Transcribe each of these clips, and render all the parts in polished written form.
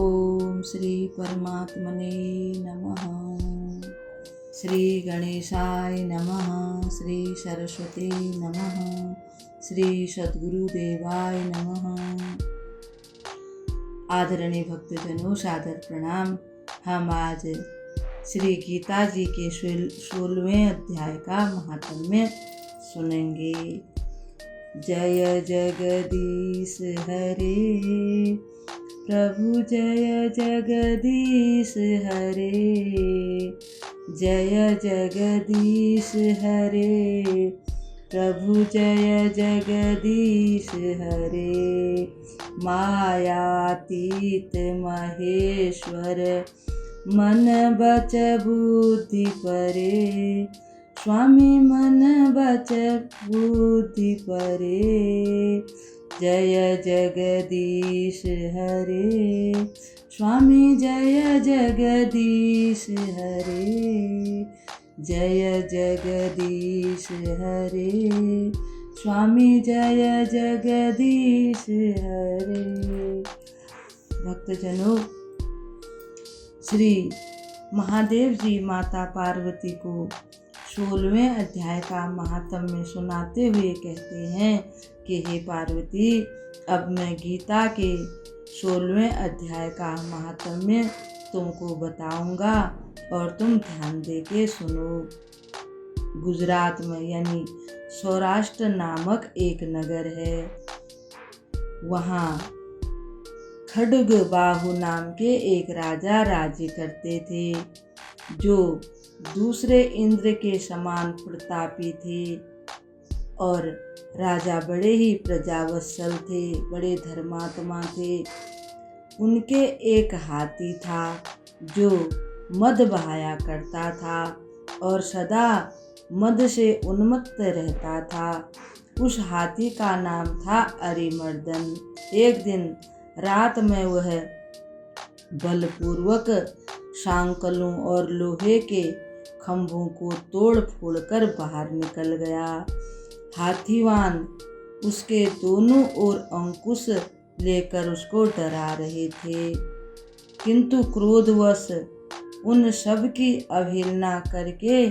ओम श्री परमात्मने नमः। श्री गणेशाय नमः। श्री सरस्वती नमः। श्री सद्गुरुदेवाय नमः। आदरणीय भक्तजनों, सादर प्रणाम। हम आज श्री गीता जी के 16वें अध्याय का महात्म्य सुनेंगे। जय जगदीश हरे प्रभु, जय जगदीश हरे, जय जगदीश हरे प्रभु, जय जगदीश हरे। मायातीत महेश्वर मन बच बुद्धि परे, स्वामी मन बच बुद्धि परे। जय जगदीश हरे स्वामी, जय जगदीश हरे, जय जगदीश हरे स्वामी, जय जगदीश हरे। भक्तजनों, श्री महादेव जी माता पार्वती को 16वें अध्याय का महात्म्य सुनाते हुए कहते हैं कि हे पार्वती, अब मैं गीता के 16वें अध्याय का महात्म्य तुमको बताऊंगा और तुम ध्यान दे के सुनो। गुजरात में यानी सौराष्ट्र नामक एक नगर है। वहाँ खड्गबाहु नाम के एक राजा राज्य करते थे, जो दूसरे इंद्र के समान प्रतापी थे और राजा बड़े ही प्रजावत्सल थे, बड़े धर्मात्मा थे। उनके एक हाथी था जो मद बहाया करता था और सदा मद से उन्मत्त रहता था। उस हाथी का नाम था अरिमर्दन। एक दिन रात में वह बलपूर्वक सांकलों और लोहे के खंभों को तोड़ फोड़ कर बाहर निकल गया। हाथीवान उसके दोनों ओर अंकुश लेकर उसको डरा रहे थे, किंतु क्रोधवश उन सब की अवहेलना करके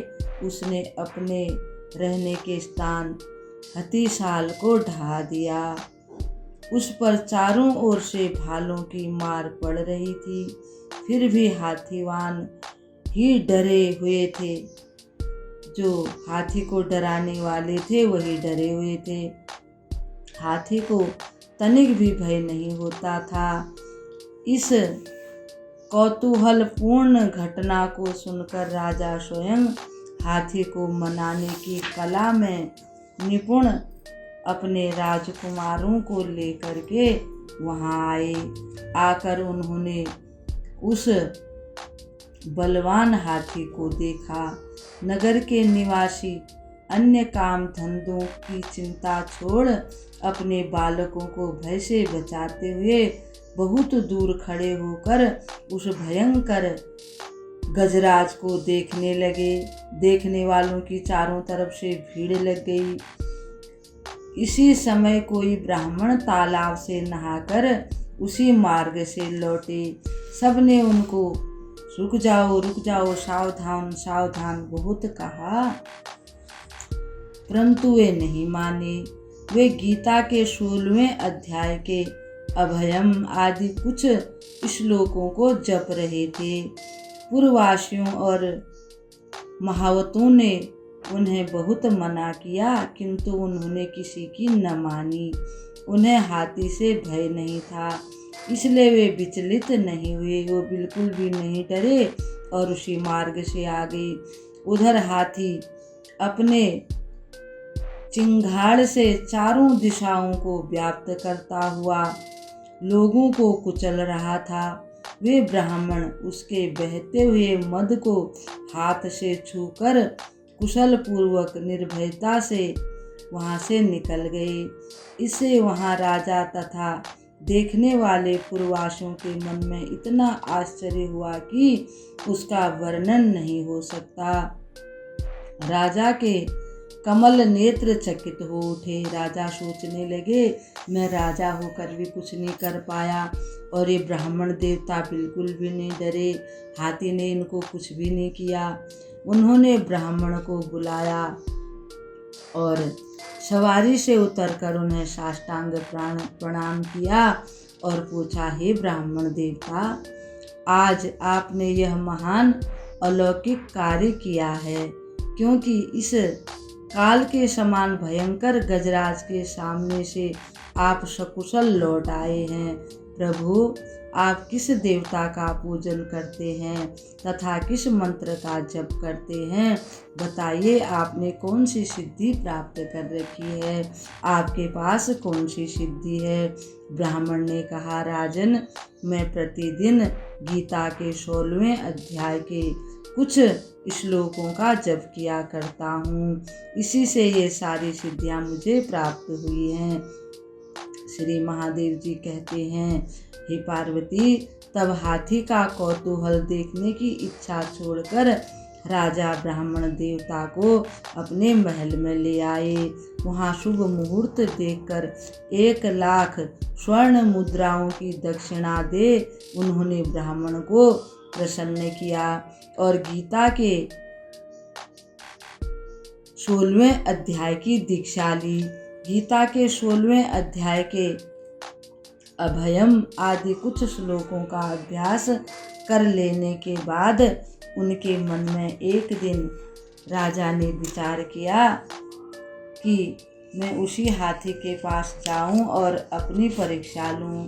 उसने अपने रहने के स्थान हथीसाल को ढा दिया। उस पर चारों ओर से भालों की मार पड़ रही थी, फिर भी हाथीवान ही डरे हुए थे। जो हाथी को डराने वाले थे वही डरे हुए थे। हाथी को तनिक भी भय नहीं होता था। इस कौतूहलपूर्ण घटना को सुनकर राजा स्वयं हाथी को मनाने की कला में निपुण अपने राजकुमारों को लेकर के वहां आए। आकर उन्होंने उस बलवान हाथी को देखा। नगर के निवासी अन्य काम धंधों की चिंता छोड़ अपने बालकों को भय से बचाते हुए बहुत दूर खड़े होकर उस भयंकर गजराज को देखने लगे। देखने वालों की चारों तरफ से भीड़ लग गई। इसी समय कोई ब्राह्मण तालाब से नहाकर उसी मार्ग से लौटे। सबने उनको रुक जाओ, सावधान सावधान बहुत कहा, परंतु वे नहीं माने। वे गीता के 16वें अध्याय के अभयम आदि कुछ श्लोकों को जप रहे थे। पूर्ववासियों और महावतों ने उन्हें बहुत मना किया, किंतु उन्होंने किसी की न मानी। उन्हें हाथी से भय नहीं था, इसलिए वे विचलित नहीं हुए। वो बिल्कुल भी नहीं डरे और उसी मार्ग से आ गए। उधर हाथी अपने चिंगाड़ से चारों दिशाओं को व्याप्त करता हुआ लोगों को कुचल रहा था। वे ब्राह्मण उसके बहते हुए मद को हाथ से छूकर कुशल पूर्वक निर्भयता से वहां से निकल गए। इससे वहां राजा तथा देखने वाले पूर्ववासियों के मन में इतना आश्चर्य हुआ कि उसका वर्णन नहीं हो सकता। राजा के कमल नेत्र चकित हो उठे। राजा सोचने लगे, मैं राजा होकर भी कुछ नहीं कर पाया, और ये ब्राह्मण देवता बिल्कुल भी नहीं डरे। हाथी ने इनको कुछ भी नहीं किया। उन्होंने ब्राह्मण को बुलाया और सवारी से उतरकर उन्हें साष्टांग प्रणाम किया और पूछा, हे ब्राह्मण देवता, आज आपने यह महान अलौकिक कार्य किया है, क्योंकि इस काल के समान भयंकर गजराज के सामने से आप सकुशल लौट आए हैं। प्रभु, आप किस देवता का पूजन करते हैं तथा किस मंत्र का जप करते हैं? बताइए, आपने कौन सी सिद्धि प्राप्त कर रखी है? आपके पास कौन सी सिद्धि है? ब्राह्मण ने कहा, राजन, मैं प्रतिदिन गीता के 16वें अध्याय के कुछ श्लोकों का जप किया करता हूँ। इसी से ये सारी सिद्धियाँ मुझे प्राप्त हुई हैं। श्री महादेव जी कहते हैं, हे पार्वती, तब हाथी का कौतूहल देखने की इच्छा छोड़कर राजा ब्राह्मण देवता को अपने महल में ले आए। वहाँ शुभ मुहूर्त देखकर 1,00,000 स्वर्ण मुद्राओं की दक्षिणा दे उन्होंने ब्राह्मण को प्रसन्न किया और गीता के 16वें अध्याय की दीक्षा ली। गीता के 16वें अध्याय के अभयम आदि कुछ श्लोकों का अभ्यास कर लेने के बाद उनके मन में एक दिन राजा ने विचार किया कि मैं उसी हाथी के पास जाऊं और अपनी परीक्षा लूं।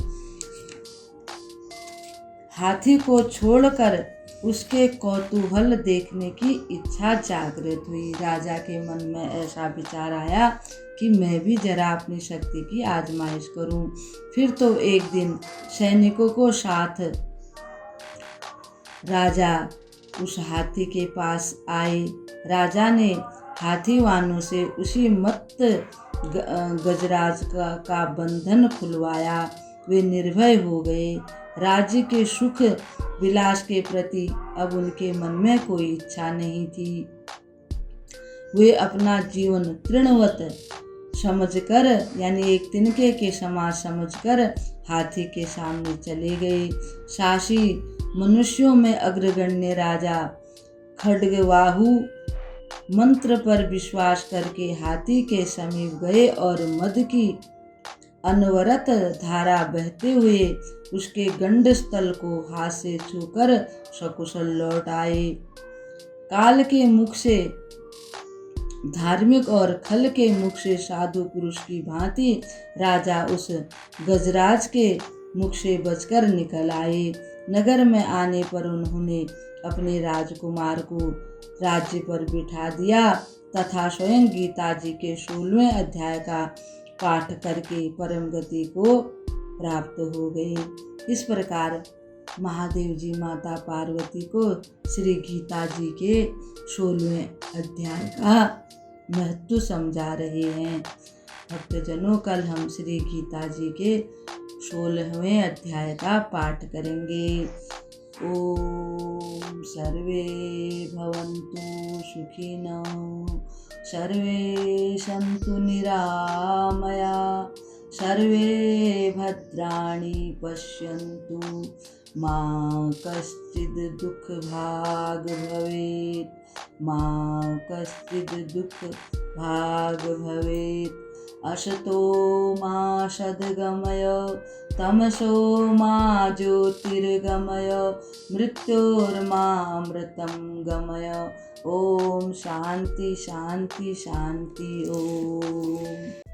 हाथी को छोड़कर उसके कौतूहल देखने की इच्छा जागृत हुई। राजा के मन में ऐसा विचार आया कि मैं भी जरा अपनी शक्ति की आजमाइश करूं। फिर तो एक दिन सैनिकों को साथ राजा उस हाथी के पास आए। राजा ने हाथीवानों से उसी मत्त गजराज का बंधन खुलवाया। वे निर्भय हो गए। राज्य के सुख विलास के प्रति अब उनके मन में कोई इच्छा नहीं थी। वे अपना जीवन तृणवत समझकर, यानी एक तिनके के समान समझकर हाथी के सामने चले गए। साहसी मनुष्यों में अग्रगण्य राजा खड्गवाहु मंत्र पर विश्वास करके हाथी के समीप गए और मद की अनवरत धारा बहते हुए उसके गंड स्थल को हाथ से छूकर सकुशल लौट आए। काल के मुख से धार्मिक और खल के मुख से साधु पुरुष की भांति राजा उस गजराज के मुख से बचकर निकल आए। नगर में आने पर उन्होंने अपने राजकुमार को राज्य पर बिठा दिया तथा स्वयं गीता जी के 16वें अध्याय का पाठ करके परम गति को प्राप्त हो गए। इस प्रकार महादेव जी माता पार्वती को श्री गीता जी के 16वें अध्याय का महत्व समझा रहे हैं। भक्तजनों, कल हम श्री गीता जी के 16वें अध्याय का पाठ करेंगे। ओम सर्वे भवन्तु सुखिनः, सर्वे सन्तु निरामया, सर्वे भद्राणि पश्यन्तु, मा कश्चिद् दुःखभाग् भवेत्, मा कश्चिद् दुःखभाग् भवेत्। असतो मा सद्गमय, तमसो मा ज्योतिर्गमय, मृत्योर्मामृतं गमय। ओम शांति शांति शांति। ओम।